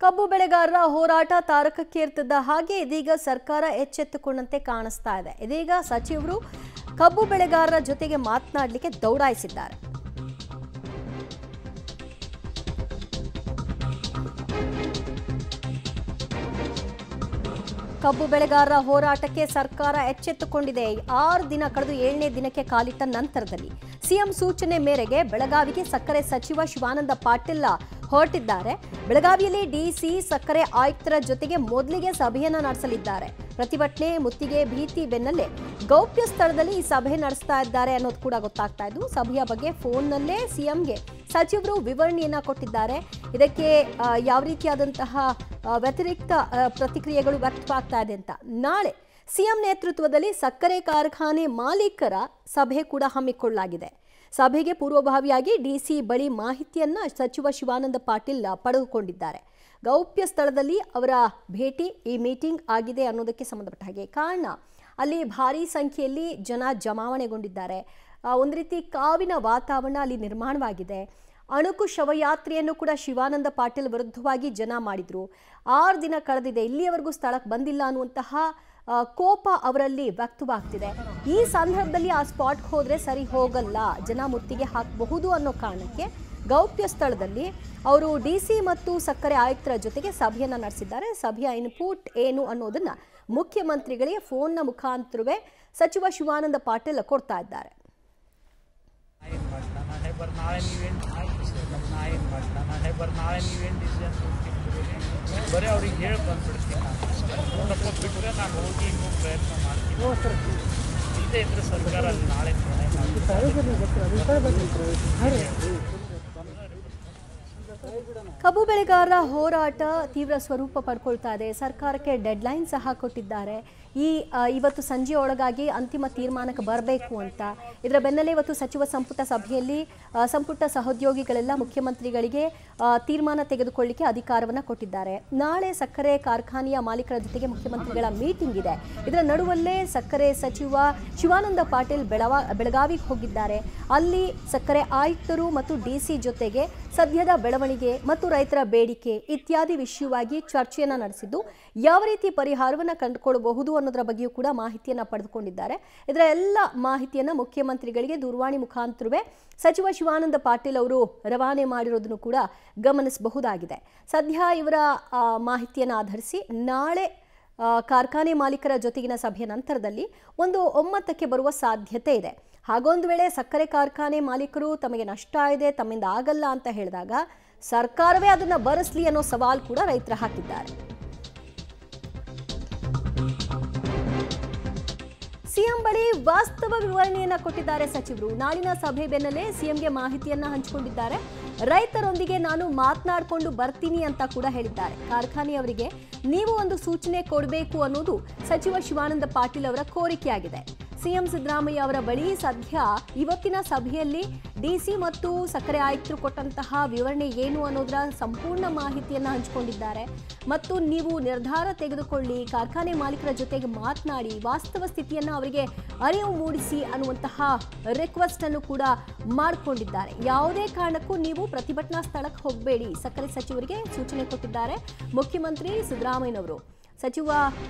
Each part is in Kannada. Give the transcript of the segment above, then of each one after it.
ಕಬ್ಬು ಬೆಳೆಗಾರರ ಹೋರಾಟ ತಾರಕಕ್ಕೇರ್ತಿದ್ದ ಹಾಗೆ ಇದೀಗ ಸರ್ಕಾರ ಎಚ್ಚೆತ್ತುಕೊಂಡಂತೆ ಕಾಣಿಸ್ತಾ ಇದೆ. ಇದೀಗ ಸಚಿವರು ಕಬ್ಬು ಬೆಳೆಗಾರರ ಜೊತೆಗೆ ಮಾತನಾಡಲಿಕ್ಕೆ ದೌಡಾಯಿಸಿದ್ದಾರೆ. ಕಬ್ಬು ಬೆಳೆಗಾರರ ಹೋರಾಟಕ್ಕೆ ಸರ್ಕಾರ ಎಚ್ಚೆತ್ತುಕೊಂಡಿದೆ. 6 ದಿನ ಕಳೆದು 7ನೇ ದಿನಕ್ಕೆ ಕಾಲಿಟ್ಟ ನಂತರದಲ್ಲಿ ಸಿಎಂ ಸೂಚನೆ ಮೇರೆಗೆ ಬೆಳಗಾವಿಗೆ ಸಕ್ಕರೆ ಸಚಿವ ಶಿವಾನಂದ ಪಾಟೀಲ್ ಹೊರಟಿದ್ದಾರೆ. ಬೆಳಗಾವಿಯಲ್ಲಿ ಡಿಸಿ ಸಕ್ಕರೆ ಆಯುಕ್ತರ ಜೊತೆಗೆ ಮೊದಲಿಗೆ ಸಭೆಯನ್ನ ನಡೆಸಲಿದ್ದಾರೆ. ಪ್ರತಿಭಟನೆ ಮುತ್ತಿಗೆ ಭೀತಿ ಬೆನ್ನಲ್ಲೇ ಗೌಪ್ಯ ಸ್ಥಳದಲ್ಲಿ ಈ ಸಭೆ ನಡೆಸ್ತಾ ಇದ್ದಾರೆ ಅನ್ನೋದು ಕೂಡ ಗೊತ್ತಾಗ್ತಾ ಇದ್ದು, ಸಭೆಯ ಬಗ್ಗೆ ಫೋನ್ನಲ್ಲೇ ಸಿಎಂಗೆ ಸಚಿವರು ವಿವರಣೆಯನ್ನ ಕೊಟ್ಟಿದ್ದಾರೆ. ಇದಕ್ಕೆ ಯಾವ ರೀತಿಯಾದಂತಹ ವ್ಯತಿರಿಕ್ತ ಪ್ರತಿಕ್ರಿಯೆಗಳು ವ್ಯಕ್ತವಾಗ್ತಾ ಇದೆ ಅಂತ ನಾಳೆ ಸಿಎಂ ನೇತೃತ್ವದಲ್ಲಿ ಸಕ್ಕರೆ ಕಾರ್ಖಾನೆ ಮಾಲೀಕರ ಸಭೆ ಕೂಡ ಹಮ್ಮಿಕೊಳ್ಳಲಾಗಿದೆ. ಸಭೆಗೆ ಪೂರ್ವಭಾವಿಯಾಗಿ ಡಿಸಿ ಬಳಿ ಮಾಹಿತಿಯನ್ನ ಸಚಿವ ಶಿವಾನಂದ ಪಾಟೀಲ್ ಪಡೆದುಕೊಂಡಿದ್ದಾರೆ. ಗೌಪ್ಯ ಸ್ಥಳದಲ್ಲಿ ಅವರ ಭೇಟಿ ಈ ಮೀಟಿಂಗ್ ಆಗಿದೆ ಅನ್ನೋದಕ್ಕೆ ಸಂಬಂಧಪಟ್ಟ ಹಾಗೆ ಕಾರಣ ಅಲ್ಲಿ ಭಾರೀ ಸಂಖ್ಯೆಯಲ್ಲಿ ಜನ ಜಮಾವಣೆಗೊಂಡಿದ್ದಾರೆ. ಒಂದು ರೀತಿ ಕಾವಿನ ವಾತಾವರಣ ಅಲ್ಲಿ ನಿರ್ಮಾಣವಾಗಿದೆ. ಅಣುಕು ಶವಯಾತ್ರೆಯನ್ನು ಕೂಡ ಶಿವಾನಂದ ಪಾಟೀಲ್ ವಿರುದ್ಧವಾಗಿ ಜನ ಮಾಡಿದ್ರು. 6 ದಿನ ಕಳೆದಿದೆ, ಇಲ್ಲಿಯವರೆಗೂ ಸ್ಥಳಕ್ಕೆ ಬಂದಿಲ್ಲ ಅನ್ನುವಂತಹ ಕೋಪ ಅವರಲ್ಲಿ ವ್ಯಕ್ತವಾಗ್ತಿದೆ. ಈ ಸಂದರ್ಭದಲ್ಲಿ ಆ ಸ್ಪಾಟ್ಗೆ ಹೋದ್ರೆ ಸರಿ ಹೋಗಲ್ಲ, ಜನ ಮುತ್ತಿಗೆ ಹಾಕಬಹುದು ಅನ್ನೋ ಕಾರಣಕ್ಕೆ ಗೌಪ್ಯ ಸ್ಥಳದಲ್ಲಿ ಅವರು ಡಿಸಿ ಮತ್ತು ಸಕ್ಕರೆ ಆಯುಕ್ತರ ಜೊತೆಗೆ ಸಭೆಯನ್ನ ನಡೆಸಿದ್ದಾರೆ. ಸಭೆಯ ಇನ್ಪುಟ್ ಏನು ಅನ್ನೋದನ್ನ ಮುಖ್ಯಮಂತ್ರಿಗಳಿಗೆ ಫೋನ್ನ ಮುಖಾಂತರವೇ ಸಚಿವ ಶಿವಾನಂದ ಪಾಟೀಲ್ ಕೊಡ್ತಾ ಇದ್ದಾರೆ. ಬರೀ ಅವ್ರಿಗೆ ಹೇಳಿ ಬಂದ್ಬಿಡ್ತೀನಿ, ಬಿಟ್ಟರೆ ನಾನು ಹೋಗಿ ಇನ್ನೂ ಪ್ರಯತ್ನ ಮಾಡ್ತೀನಿ. ಇಲ್ಲದೇ ಇದ್ರೆ ಸರ್ಕಾರ ಅಲ್ಲಿ ನಾಳೆ ಕಬ್ಬು ಬೆಳೆಗಾರರ ಹೋರಾಟ ತೀವ್ರ ಸ್ವರೂಪ ಪಡ್ಕೊಳ್ತಾ ಇದೆ. ಸರ್ಕಾರಕ್ಕೆ ಡೆಡ್ಲೈನ್ ಸಹ ಕೊಟ್ಟಿದ್ದಾರೆ. ಇವತ್ತು ಸಂಜೆ ಒಳಗಾಗಿ ಅಂತಿಮ ತೀರ್ಮಾನಕ್ಕೆ ಬರಬೇಕು ಅಂತ. ಇದರ ಬೆನ್ನಲ್ಲೇ ಇವತ್ತು ಸಚಿವ ಸಂಪುಟ ಸಭೆಯಲ್ಲಿ ಸಂಪುಟ ಸಹೋದ್ಯೋಗಿಗಳೆಲ್ಲ ಮುಖ್ಯಮಂತ್ರಿಗಳಿಗೆ ತೀರ್ಮಾನ ತೆಗೆದುಕೊಳ್ಳಿಕ್ಕೆ ಅಧಿಕಾರವನ್ನು ಕೊಟ್ಟಿದ್ದಾರೆ. ನಾಳೆ ಸಕ್ಕರೆ ಕಾರ್ಖಾನೆಯ ಮಾಲೀಕರ ಜೊತೆಗೆ ಮುಖ್ಯಮಂತ್ರಿಗಳ ಮೀಟಿಂಗ್ ಇದೆ. ಇದರ ನಡುವಲ್ಲೇ ಸಕ್ಕರೆ ಸಚಿವ ಶಿವಾನಂದ ಪಾಟೀಲ್ ಬೆಳಗಾವಿಗೆ ಹೋಗಿದ್ದಾರೆ. ಅಲ್ಲಿ ಸಕ್ಕರೆ ಆಯುಕ್ತರು ಮತ್ತು ಡಿಸಿ ಜೊತೆಗೆ ಸದ್ಯದ ಬೆಳವಣಿಗೆ ಮತ್ತು ರೈತರ ಬೇಡಿಕೆ ಇತ್ಯಾದಿ ವಿಷಯವಾಗಿ ಚರ್ಚೆಯನ್ನು ನಡೆಸಿದ್ದು, ಯಾವ ರೀತಿ ಪರಿಹಾರವನ್ನು ಕಂಡುಕೊಳ್ಳಬಹುದು ಅನ್ನೋದರ ಬಗ್ಗೆಯೂ ಕೂಡ ಮಾಹಿತಿಯನ್ನು ಪಡೆದುಕೊಂಡಿದ್ದಾರೆ. ಇದರ ಎಲ್ಲ ಮಾಹಿತಿಯನ್ನು ಮುಖ್ಯಮಂತ್ರಿಗಳಿಗೆ ದೂರವಾಣಿ ಮುಖಾಂತರವೇ ಸಚಿವ ಶಿವಾನಂದ ಪಾಟೀಲ್ ಅವರು ರವಾನೆ ಮಾಡಿರೋದನ್ನು ಕೂಡ ಗಮನಿಸಬಹುದಾಗಿದೆ. ಸದ್ಯ ಇವರ ಮಾಹಿತಿಯನ್ನು ಆಧರಿಸಿ ನಾಳೆ ಕಾರ್ಖಾನೆ ಮಾಲೀಕರ ಜೊತೆಗಿನ ಸಭೆಯ ನಂತರದಲ್ಲಿ ಒಂದು ಒಮ್ಮತಕ್ಕೆ ಬರುವ ಸಾಧ್ಯತೆ ಇದೆ. ಹಾಗೊಂದು ವೇಳೆ ಸಕ್ಕರೆ ಕಾರ್ಖಾನೆ ಮಾಲೀಕರು ತಮಗೆ ನಷ್ಟ ಇದೆ, ತಮ್ಮಿಂದ ಆಗಲ್ಲ ಅಂತ ಹೇಳಿದಾಗ ಸರ್ಕಾರವೇ ಅದನ್ನು ಭರಿಸಲಿ ಅನ್ನೋ ಸವಾಲ್ ಕೂಡ ರೈತರು ಹಾಕಿದ್ದಾರೆ. ಸಿಎಂ ಬಳಿ ವಾಸ್ತವ ವಿವರಣೆಯನ್ನ ಕೊಟ್ಟಿದ್ದಾರೆ ಸಚಿವರು. ನಾಳಿನ ಸಭೆ ಬೆನ್ನಲ್ಲೇ ಸಿಎಂಗೆ ಮಾಹಿತಿಯನ್ನ ಹಂಚಿಕೊಂಡಿದ್ದಾರೆ. ರೈತರೊಂದಿಗೆ ನಾನು ಮಾತನಾಡಿಕೊಂಡು ಬರ್ತೀನಿ ಅಂತ ಕೂಡ ಹೇಳಿದ್ದಾರೆ. ಕಾರ್ಖಾನೆಯವರಿಗೆ ನೀವು ಒಂದು ಸೂಚನೆ ಕೊಡಬೇಕು ಅನ್ನೋದು ಸಚಿವ ಶಿವಾನಂದ ಪಾಟೀಲ್ ಅವರ ಕೋರಿಕೆಯಾಗಿದೆ. ಸಿಎಂ ಸಿದ್ದರಾಮಯ್ಯ ಅವರ ಬಳಿ ಸದ್ಯ ಇವತ್ತಿನ ಸಭೆಯಲ್ಲಿ ಡಿಸಿ ಮತ್ತು ಸಕ್ಕರೆ ಆಯುಕ್ತರು ಕೊಟ್ಟಂತಹ ವಿವರಣೆ ಏನು ಅನ್ನೋದರ ಸಂಪೂರ್ಣ ಮಾಹಿತಿಯನ್ನು ಹಂಚಿಕೊಂಡಿದ್ದಾರೆ. ಮತ್ತು ನೀವು ನಿರ್ಧಾರ ತೆಗೆದುಕೊಳ್ಳಿ, ಕಾರ್ಖಾನೆ ಮಾಲೀಕರ ಜೊತೆಗೆ ಮಾತನಾಡಿ, ವಾಸ್ತವ ಸ್ಥಿತಿಯನ್ನು ಅವರಿಗೆ ಅರಿವು ಮೂಡಿಸಿ ಅನ್ನುವಂತಹ ರಿಕ್ವೆಸ್ಟ್ ಅನ್ನು ಕೂಡ ಮಾಡಿಕೊಂಡಿದ್ದಾರೆ. ಯಾವುದೇ ಕಾರಣಕ್ಕೂ ನೀವು ಪ್ರತಿಭಟನಾ ಸ್ಥಳಕ್ಕೆ ಹೋಗಬೇಡಿ, ಸಕ್ಕರೆ ಸಚಿವರಿಗೆ ಸೂಚನೆ ಕೊಟ್ಟಿದ್ದಾರೆ ಮುಖ್ಯಮಂತ್ರಿ ಸಿದ್ದರಾಮಯ್ಯನವರು. ಸಚಿವ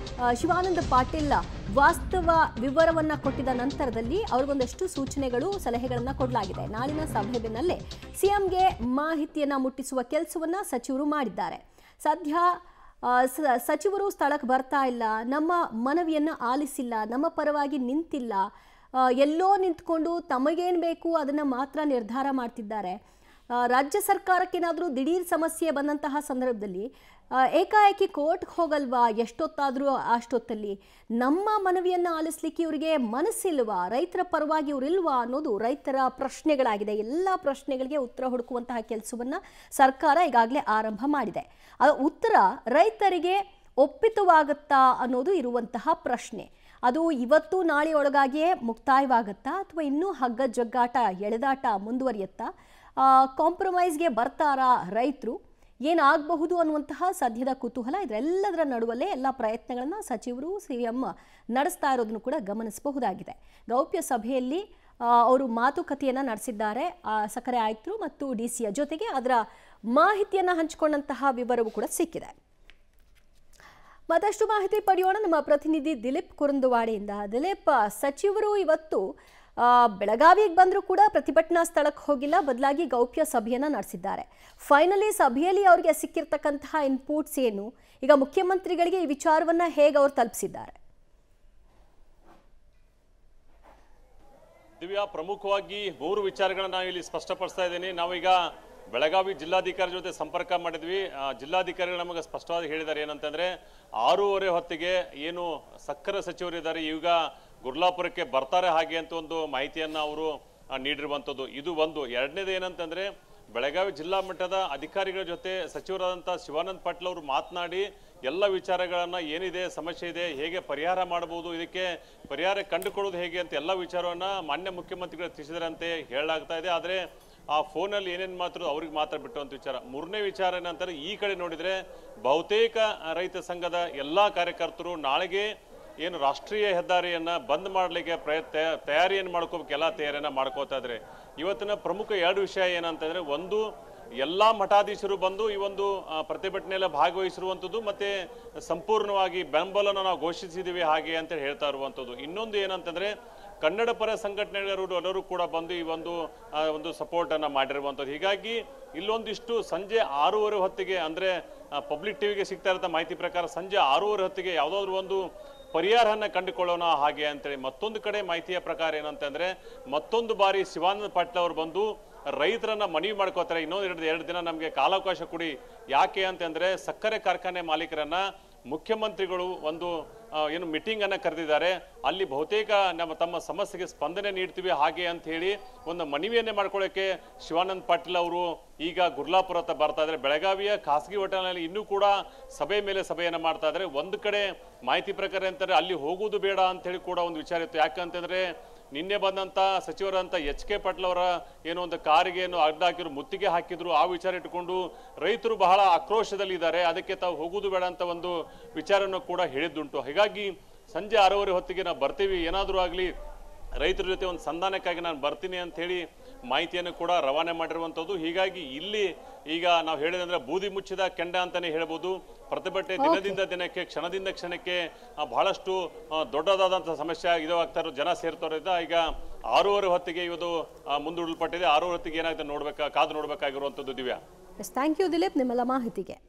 ಶಿವಾನಂದ ಪಾಟೀಲ್ ವಾಸ್ತವ ವಿವರವನ್ನ ಕೊಟ್ಟಿದ ನಂತರದಲ್ಲಿ ಅವ್ರಿಗೊಂದಷ್ಟು ಸೂಚನೆಗಳು ಸಲಹೆಗಳನ್ನ ಕೊಡಲಾಗಿದೆ. ನಾಳಿನ ಸಭೆ ಬೆನ್ನಲ್ಲೇ ಸಿಎಂಗೆ ಮಾಹಿತಿಯನ್ನ ಮುಟ್ಟಿಸುವ ಕೆಲಸವನ್ನ ಸಚಿವರು ಮಾಡಿದ್ದಾರೆ. ಸದ್ಯ ಸಚಿವರು ಸ್ಥಳಕ್ಕೆ ಬರ್ತಾ ಇಲ್ಲ, ನಮ್ಮ ಮನವಿಯನ್ನ ಆಲಿಸಿಲ್ಲ, ನಮ್ಮ ಪರವಾಗಿ ನಿಂತಿಲ್ಲ, ಎಲ್ಲೋ ನಿಂತ್ಕೊಂಡು ತಮಗೇನು ಬೇಕು ಅದನ್ನ ಮಾತ್ರ ನಿರ್ಧಾರ ಮಾಡ್ತಿದ್ದಾರೆ. ರಾಜ್ಯ ಸರ್ಕಾರಕ್ಕೇನಾದರೂ ದಿಢೀರ್ ಸಮಸ್ಯೆ ಬಂದಂತಹ ಸಂದರ್ಭದಲ್ಲಿ ಏಕಾಏಕಿ ಕೋರ್ಟ್ಗೆ ಹೋಗಲ್ವಾ, ಎಷ್ಟೊತ್ತಾದರೂ ಅಷ್ಟೊತ್ತಲ್ಲಿ ನಮ್ಮ ಮನವಿಯನ್ನು ಆಲಿಸ್ಲಿಕ್ಕೆ ಇವರಿಗೆ ಮನಸ್ಸಿಲ್ವಾ, ರೈತರ ಪರವಾಗಿ ಇವರಿಲ್ವಾ ಅನ್ನೋದು ರೈತರ ಪ್ರಶ್ನೆಗಳಾಗಿದೆ. ಎಲ್ಲ ಪ್ರಶ್ನೆಗಳಿಗೆ ಉತ್ತರ ಹುಡುಕುವಂತಹ ಕೆಲಸವನ್ನು ಸರ್ಕಾರ ಈಗಾಗಲೇ ಆರಂಭ ಮಾಡಿದೆ. ಉತ್ತರ ರೈತರಿಗೆ ಒಪ್ಪಿತವಾಗುತ್ತಾ ಅನ್ನೋದು ಇರುವಂತಹ ಪ್ರಶ್ನೆ. ಅದು ಇವತ್ತು ನಾಳೆಯೊಳಗಾಗಿಯೇ ಮುಕ್ತಾಯವಾಗುತ್ತಾ ಅಥವಾ ಇನ್ನೂ ಹಗ್ಗ ಜಗ್ಗಾಟ ಎಳೆದಾಟ ಮುಂದುವರಿಯುತ್ತಾ, ಕಾಂಪ್ರಮೈಸ್ಗೆ ಬರ್ತಾರಾ ರೈತರು, ಏನಾಗಬಹುದು ಅನ್ನುವಂತಹ ಸದ್ಯದ ಕುತೂಹಲ. ಇದರೆಲ್ಲದರ ನಡುವಲ್ಲೇ ಎಲ್ಲ ಪ್ರಯತ್ನಗಳನ್ನು ಸಚಿವರು ಸಿಎಂ ನಡೆಸ್ತಾ ಇರೋದನ್ನು ಕೂಡ ಗಮನಿಸಬಹುದಾಗಿದೆ. ಗೌಪ್ಯ ಸಭೆಯಲ್ಲಿ ಅವರು ಮಾತುಕತೆಯನ್ನು ನಡೆಸಿದ್ದಾರೆ ಸಕ್ಕರೆ ಆಯುಕ್ತರು ಮತ್ತು ಡಿಸಿಯ ಜೊತೆಗೆ ಅದರ ಮಾಹಿತಿಯನ್ನು ಹಂಚಿಕೊಂಡಂತಹ ವಿವರವೂ ಕೂಡ ಸಿಕ್ಕಿದೆ. ಮತ್ತಷ್ಟು ಮಾಹಿತಿ ಪಡೆಯೋಣ ನಮ್ಮ ಪ್ರತಿನಿಧಿ ದಿಲೀಪ್ ಕುರುಂದುವಾಡಿಯಿಂದ. ದಿಲೀಪ್, ಸಚಿವರು ಇವತ್ತು ಬೆಳಗಾವಿಗೆ ಬಂದರೂ ಕೂಡ ಪ್ರತಿಭಟನಾ ಸ್ಥಳಕ್ಕೆ ಹೋಗಿಲ್ಲ, ಬದಲಾಗಿ ಗೌಪ್ಯ ಸಭೆಯನ್ನು ನಡೆಸಿದ್ದಾರೆ. ಫೈನಲಿ ಸಭೆಯಲ್ಲಿ ಅವರಿಗೆ ಸಿಕ್ಕಿರ್ತಕ್ಕಂತಹ ಇನ್ಪುಟ್ಸ್ ಏನು? ಈಗ ಮುಖ್ಯಮಂತ್ರಿಗಳಿಗೆ ಈ ವಿಚಾರವನ್ನ ಹೇಗೆ ಅವರು ತಲುಪಿಸಿದ್ದಾರೆ? ದಿವ್ಯಾ, ಪ್ರಮುಖವಾಗಿ 3 ವಿಚಾರಗಳನ್ನ ನಾನು ಇಲ್ಲಿ ಸ್ಪಷ್ಟಪಡಿಸ್ತಾ ಇದ್ದೀನಿ. ನಾವೀಗ ಬೆಳಗಾವಿ ಜಿಲ್ಲಾಧಿಕಾರಿ ಜೊತೆ ಸಂಪರ್ಕ ಮಾಡಿದ್ವಿ. ಜಿಲ್ಲಾಧಿಕಾರಿಗಳು ನಮಗೆ ಸ್ಪಷ್ಟವಾಗಿ ಹೇಳಿದ್ದಾರೆ ಏನಂತಂದ್ರೆ 6:30 ಹೊತ್ತಿಗೆ ಏನು ಸಕ್ಕರೆ ಸಚಿವರಿದ್ದಾರೆ ಈಗ ಗುರ್ಲಾಪುರಕ್ಕೆ ಬರ್ತಾರೆ ಹಾಗೆ ಅಂತ ಒಂದು ಮಾಹಿತಿಯನ್ನ ಅವರು ನೀಡಿರುವಂಥದ್ದು. ಇದು ಒಂದು. ಎರಡನೇದು ಏನಂತಂದ್ರೆ ಬೆಳಗಾವಿ ಜಿಲ್ಲಾ ಮಟ್ಟದ ಅಧಿಕಾರಿಗಳ ಜೊತೆ ಸಚಿವರಾದಂಥ ಶಿವಾನಂದ ಪಾಟೀಲ್ ಅವರು ಮಾತನಾಡಿ ಎಲ್ಲ ವಿಚಾರಗಳನ್ನ ಏನಿದೆ ಸಮಸ್ಯೆ ಇದೆ, ಹೇಗೆ ಪರಿಹಾರ ಮಾಡಬಹುದು, ಇದಕ್ಕೆ ಪರಿಹಾರ ಕಂಡುಕೊಳ್ಳೋದು ಹೇಗೆ ಅಂತ ಎಲ್ಲ ವಿಚಾರವನ್ನ ಮಾನ್ಯ ಮುಖ್ಯಮಂತ್ರಿಗಳು ತಿಳಿಸಿದರಂತೆ ಹೇಳಲಾಗ್ತಾ ಇದೆ. ಆದರೆ ಆ ಫೋನಲ್ಲಿ ಏನೇನು ಮಾತ್ರ ಅವ್ರಿಗೆ ಮಾತ್ರ ಬಿಟ್ಟುವಂಥ ವಿಚಾರ. 3ನೇ ವಿಚಾರ ಏನಂತಾರೆ, ಈ ಕಡೆ ನೋಡಿದ್ರೆ ಬಹುತೇಕ ರೈತ ಸಂಘದ ಎಲ್ಲ ಕಾರ್ಯಕರ್ತರು ನಾಳೆಗೆ ಏನು ರಾಷ್ಟ್ರೀಯ ಹೆದ್ದಾರಿಯನ್ನ ಬಂದ್ ಮಾಡಲಿಕ್ಕೆ ತಯಾರಿಯನ್ನು ಮಾಡ್ಕೋಬೇಕು, ಎಲ್ಲ ತಯಾರಿಯನ್ನ ಮಾಡ್ಕೋತಾ ಇದ್ರೆ. ಇವತ್ತಿನ ಪ್ರಮುಖ 2 ವಿಷಯ ಏನಂತಂದ್ರೆ, ಒಂದು ಎಲ್ಲ ಮಠಾಧೀಶರು ಬಂದು ಈ ಒಂದು ಪ್ರತಿಭಟನೆಯಲ್ಲಿ ಭಾಗವಹಿಸಿರುವಂಥದ್ದು, ಮತ್ತೆ ಸಂಪೂರ್ಣವಾಗಿ ಬೆಂಬಲನ ನಾವು ಘೋಷಿಸಿದ್ದೀವಿ ಹಾಗೆ ಅಂತ ಹೇಳ್ತಾ ಇರುವಂಥದ್ದು. ಇನ್ನೊಂದು ಏನಂತಂದ್ರೆ ಕನ್ನಡ ಪರ ಸಂಘಟನೆಗಳು ಎಲ್ಲರೂ ಕೂಡ ಬಂದು ಈ ಒಂದು ಸಪೋರ್ಟ್ ಅನ್ನ ಮಾಡಿರುವಂಥದ್ದು. ಹೀಗಾಗಿ ಇಲ್ಲೊಂದಿಷ್ಟು ಸಂಜೆ 6:30 ಹೊತ್ತಿಗೆ ಅಂದ್ರೆ ಪಬ್ಲಿಕ್ ಟಿವಿಗೆ ಸಿಗ್ತಾ ಇರೋ ಮಾಹಿತಿ ಪ್ರಕಾರ ಸಂಜೆ 6:30 ಹೊತ್ತಿಗೆ ಯಾವುದಾದ್ರು ಒಂದು ಪರಿಹಾರನ ಕಂಡುಕೊಳ್ಳೋಣ ಹಾಗೆ ಅಂತೇಳಿ. ಮತ್ತೊಂದು ಕಡೆ ಮಾಹಿತಿಯ ಪ್ರಕಾರ ಏನಂತಂದ್ರೆ ಮತ್ತೊಂದು ಬಾರಿ ಶಿವಾನಂದ ಪಾಟೀಲ್ ಅವರು ಬಂದು ರೈತರನ್ನ ಮನವಿ ಮಾಡ್ಕೋತಾರೆ, ಇನ್ನೊಂದು 2 ದಿನ ನಮಗೆ ಕಾಲಾವಕಾಶ ಕೊಡಿ. ಯಾಕೆ ಅಂತಂದ್ರೆ ಸಕ್ಕರೆ ಕಾರ್ಖಾನೆ ಮಾಲೀಕರನ್ನ ಮುಖ್ಯಮಂತ್ರಿಗಳು ಒಂದು ಏನು ಮೀಟಿಂಗ್ ಅನ್ನ ಕರೆದಿದ್ದಾರೆ, ಅಲ್ಲಿ ಬಹುತೇಕ ತಮ್ಮ ಸಮಸ್ಯೆಗೆ ಸ್ಪಂದನೆ ನೀಡ್ತೀವಿ ಹಾಗೆ ಅಂತ ಹೇಳಿ ಒಂದು ಮನವಿಯನ್ನೇ ಮಾಡ್ಕೊಳ್ಳೋಕೆ ಶಿವಾನಂದ ಪಾಟೀಲ್ ಅವರು ಈಗ ಗುರ್ಲಾಪುರ ಹತ್ರ ಬರ್ತಾ ಇದ್ದಾರೆ. ಬೆಳಗಾವಿಯ ಖಾಸಗಿ ಹೋಟೆಲ್ನಲ್ಲಿ ಇನ್ನೂ ಕೂಡ ಸಭೆ ಮೇಲೆ ಸಭೆಯನ್ನ ಮಾಡ್ತಾ ಇದ್ದಾರೆ. ಒಂದು ಕಡೆ ಮಾಹಿತಿ ಪ್ರಕಾರ ಅಂತಾರೆ ಅಲ್ಲಿ ಹೋಗುವುದು ಬೇಡ ಅಂತ ಹೇಳಿ ಕೂಡ ಒಂದು ವಿಚಾರ ಇತ್ತು. ಯಾಕಂತಂದ್ರೆ ನಿನ್ನೆ ಬಂದಂತ ಸಚಿವರಂತ HK ಪಾಟೀಲ್ ಅವರ ಏನೋ ಒಂದು ಕಾರಿಗೆ ಏನು ಅಡ್ಡ ಹಾಕಿದ್ರು, ಮುತ್ತಿಗೆ ಹಾಕಿದ್ರು. ಆ ವಿಚಾರ ಇಟ್ಟುಕೊಂಡು ರೈತರು ಬಹಳ ಆಕ್ರೋಶದಲ್ಲಿದ್ದಾರೆ. ಅದಕ್ಕೆ ತಾವು ಹೋಗುವುದು ಬೇಡ ಅಂತ ಒಂದು ವಿಚಾರವನ್ನು ಕೂಡ ಹೇಳಿದ್ದುಂಟು. ಹೀಗಾಗಿ ಸಂಜೆ 6:30 ಹೊತ್ತಿಗೆ ನಾವು ಬರ್ತೀವಿ, ಏನಾದರೂ ಆಗಲಿ ರೈತರ ಜೊತೆ ಒಂದು ಸಂಧಾನಕ್ಕಾಗಿ ನಾನು ಬರ್ತೀನಿ ಅಂತ ಹೇಳಿ ಮಾಹಿತಿಯನ್ನು ಕೂಡ ರವಾನೆ ಮಾಡಿರುವಂಥದ್ದು. ಹೀಗಾಗಿ ಇಲ್ಲಿ ಈಗ ನಾವು ಹೇಳಿದಂದ್ರೆ ಬೂದಿ ಮುಚ್ಚಿದ ಕೆಂಡ ಅಂತಾನೆ ಹೇಳ್ಬೋದು. ಪ್ರತಿಭಟನೆ ದಿನದಿಂದ ದಿನಕ್ಕೆ ಕ್ಷಣದಿಂದ ಕ್ಷಣಕ್ಕೆ ಬಹಳಷ್ಟು ದೊಡ್ಡದಾದಂತಹ ಸಮಸ್ಯೆ ಇದಾಗ್ತಾ ಇರೋ ಜನ ಸೇರ್ತಾರಿಂದ ಈಗ 6:30 ಹೊತ್ತಿಗೆ ಇದು ಮುಂದೂಡಲ್ಪಟ್ಟಿದೆ. 6:30 ಹೊತ್ತಿಗೆ ಏನಾಗುತ್ತೆ ಕಾದು ನೋಡ್ಬೇಕಾಗಿರುವಂಥದ್ದು. ದಿವ್ಯಾ, ಥ್ಯಾಂಕ್ ಯು ದಿಲೀಪ್ ನಿಮ್ಮೆಲ್ಲ ಮಾಹಿತಿಗೆ.